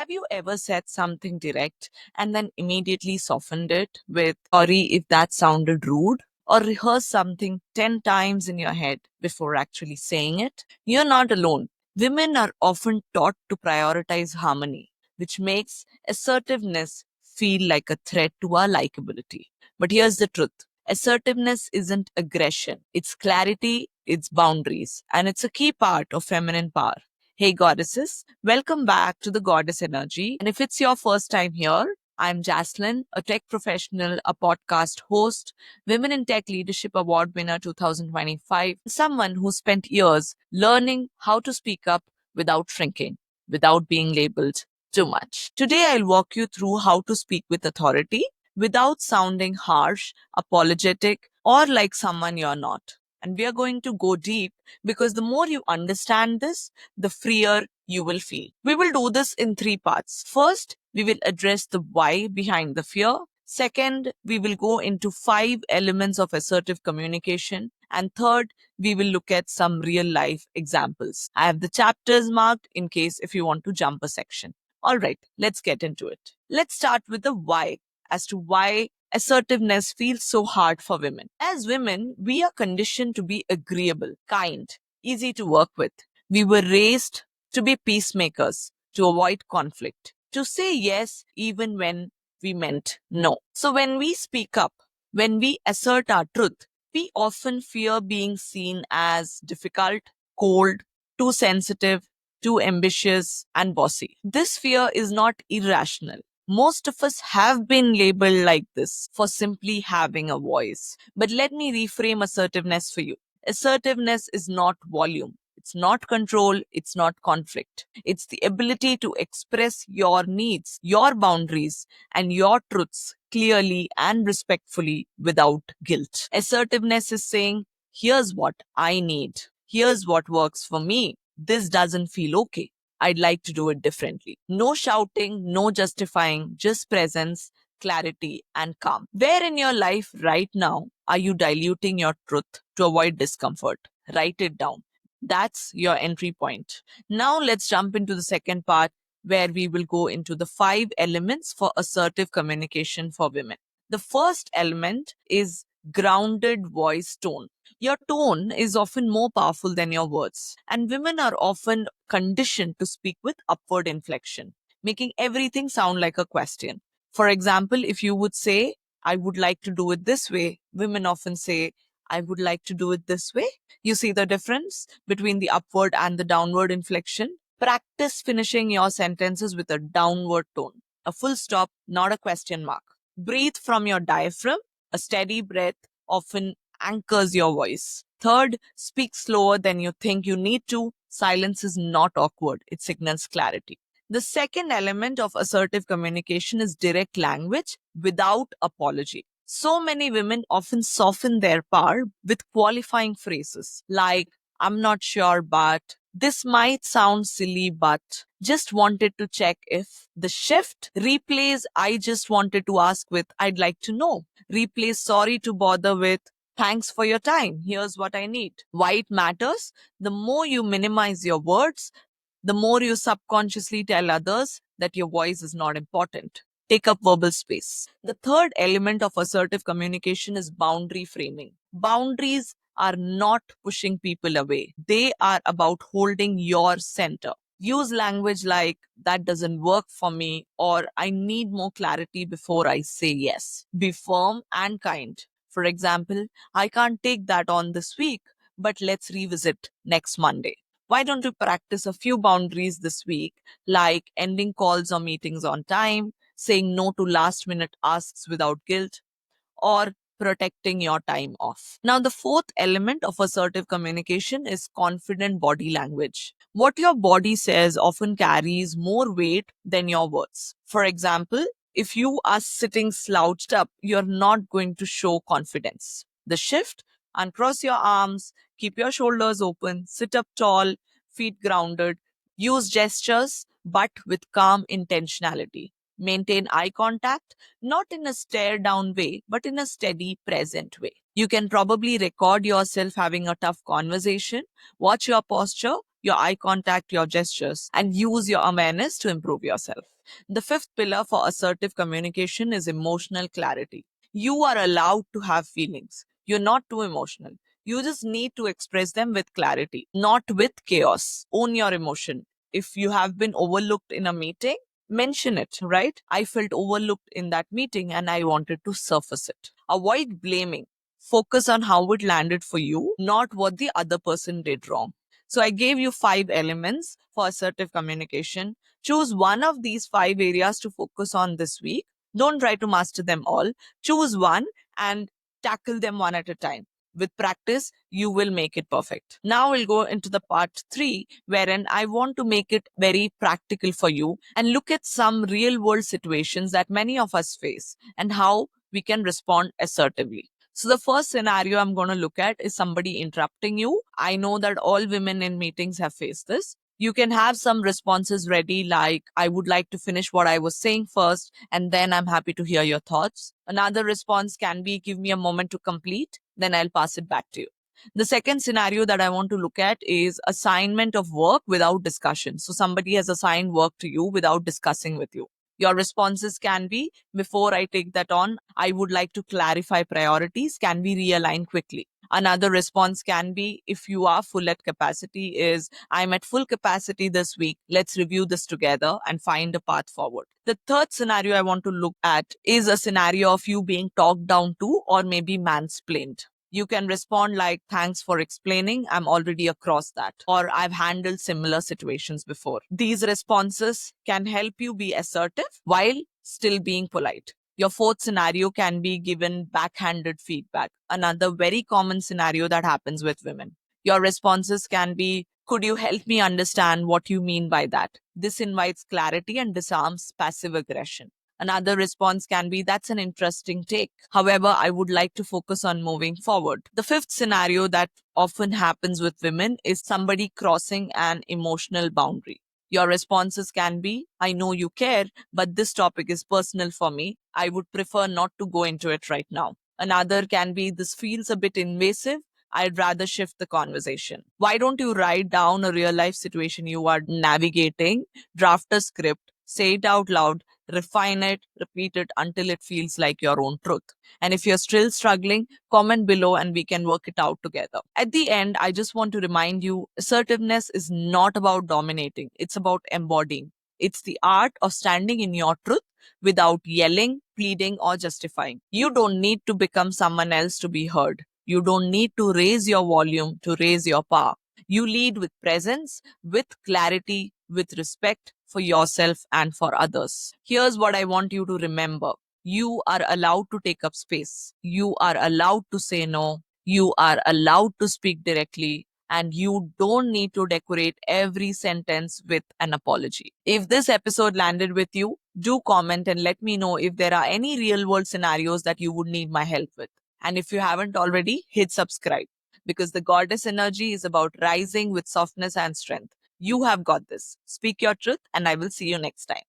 Have you ever said something direct and then immediately softened it with, sorry if that sounded rude? Or rehearse something 10 times in your head before actually saying it? You're not alone. Women are often taught to prioritize harmony, which makes assertiveness feel like a threat to our likability. But here's the truth: assertiveness isn't aggression, it's clarity, it's boundaries, and it's a key part of feminine power. Hey, goddesses, welcome back to the Goddess Energy. And if it's your first time here, I'm Jaslin, a tech professional, a podcast host, Women in Tech Leadership Award winner 2025, someone who spent years learning how to speak up without shrinking, without being labeled too much. Today, I'll walk you through how to speak with authority without sounding harsh, apologetic, or like someone you're not. And we are going to go deep because the more you understand this, the freer you will feel. We will do this in three parts. First, we will address the why behind the fear. Second, we will go into 5 elements of assertive communication. And third, we will look at some real life examples. I have the chapters marked in case if you want to jump a section. All right, let's get into it. Let's start with the why, as to why assertiveness feels so hard for women. As women, we are conditioned to be agreeable, kind, easy to work with. We were raised to be peacemakers, to avoid conflict, to say yes even when we meant no. So when we speak up, when we assert our truth, we often fear being seen as difficult, cold, too sensitive, too ambitious, and bossy. This fear is not irrational. Most of us have been labeled like this for simply having a voice. But let me reframe assertiveness for you. Assertiveness is not volume. It's not control. It's not conflict. It's the ability to express your needs, your boundaries, and your truths clearly and respectfully without guilt. Assertiveness is saying, here's what I need. Here's what works for me. This doesn't feel okay. I'd like to do it differently. No shouting, no justifying, just presence, clarity, and calm. Where in your life right now are you diluting your truth to avoid discomfort? Write it down. That's your entry point. Now let's jump into the second part where we will go into the 5 elements for assertive communication for women. The first element is grounded voice tone. Your tone is often more powerful than your words, and women are often conditioned to speak with upward inflection, making everything sound like a question. For example, if you would say, I would like to do it this way, women often say, I would like to do it this way. You see the difference between the upward and the downward inflection? Practice finishing your sentences with a downward tone, a full stop, not a question mark. Breathe from your diaphragm. A steady breath often anchors your voice. Third, speak slower than you think you need to. Silence is not awkward, it signals clarity. The second element of assertive communication is direct language without apology. So many women often soften their power with qualifying phrases like, I'm not sure, but this might sound silly, but just wanted to check if. The shift replace I just wanted to ask with I'd like to know. Replace sorry to bother with thanks for your time. Here's what I need. Why it matters? The more you minimize your words, the more you subconsciously tell others that your voice is not important. Take up verbal space. The third element of assertive communication is boundary framing. Boundaries are not pushing people away, they are about holding your center. Use language like, that doesn't work for me, or I need more clarity before I say yes. Be firm and kind. For example, I can't take that on this week, but let's revisit next Monday. Why don't you practice a few boundaries this week, like ending calls or meetings on time, saying no to last minute asks without guilt, or protecting your time off? Now, the fourth element of assertive communication is confident body language. What your body says often carries more weight than your words. For example, if you are sitting slouched up, you're not going to show confidence. The shift: uncross your arms, keep your shoulders open, sit up tall, feet grounded, use gestures but with calm intentionality. Maintain eye contact, not in a stare down way, but in a steady, present way. You can probably record yourself having a tough conversation, watch your posture, your eye contact, your gestures, and use your awareness to improve yourself. The fifth pillar for assertive communication is emotional clarity. You are allowed to have feelings. You're not too emotional. You just need to express them with clarity, not with chaos. Own your emotion. If you have been overlooked in a meeting, mention it, right? I felt overlooked in that meeting and I wanted to surface it. Avoid blaming. Focus on how it landed for you, not what the other person did wrong. So I gave you 5 elements for assertive communication. Choose one of these 5 areas to focus on this week. Don't try to master them all. Choose one and tackle them one at a time. With practice, you will make it perfect. Now we'll go into the part 3, wherein I want to make it very practical for you and look at some real world situations that many of us face and how we can respond assertively. So, the first scenario I'm going to look at is somebody interrupting you. I know that all women in meetings have faced this. You can have some responses ready, like, I would like to finish what I was saying first, and then I'm happy to hear your thoughts. Another response can be, give me a moment to complete, then I'll pass it back to you. The second scenario that I want to look at is assignment of work without discussion. So, somebody has assigned work to you without discussing with you. Your responses can be, before I take that on, I would like to clarify priorities. Can we realign quickly? Another response can be, if you are full at capacity, is, I'm at full capacity this week. Let's review this together and find a path forward. The third scenario I want to look at is a scenario of you being talked down to or maybe mansplained. You can respond like, thanks for explaining. I'm already across that. Or I've handled similar situations before. These responses can help you be assertive while still being polite. Your fourth scenario can be given backhanded feedback. Another very common scenario that happens with women. Your responses can be, could you help me understand what you mean by that? This invites clarity and disarms passive aggression. Another response can be, that's an interesting take. However, I would like to focus on moving forward. The fifth scenario that often happens with women is somebody crossing an emotional boundary. Your responses can be, I know you care, but this topic is personal for me. I would prefer not to go into it right now. Another can be, this feels a bit invasive. I'd rather shift the conversation. Why don't you write down a real life situation you are navigating, draft a script, say it out loud, refine it, repeat it until it feels like your own truth. And if you're still struggling, comment below and we can work it out together. At the end, I just want to remind you, assertiveness is not about dominating, it's about embodying. It's the art of standing in your truth without yelling, pleading, or justifying. You don't need to become someone else to be heard. You don't need to raise your volume to raise your power. You lead with presence, with clarity, with respect for yourself and for others. Here's what I want you to remember. You are allowed to take up space. You are allowed to say no. You are allowed to speak directly. And you don't need to decorate every sentence with an apology. If this episode landed with you, do comment and let me know if there are any real world scenarios that you would need my help with. And if you haven't already, hit subscribe because the goddess energy is about rising with softness and strength. You have got this. Speak your truth, and I will see you next time.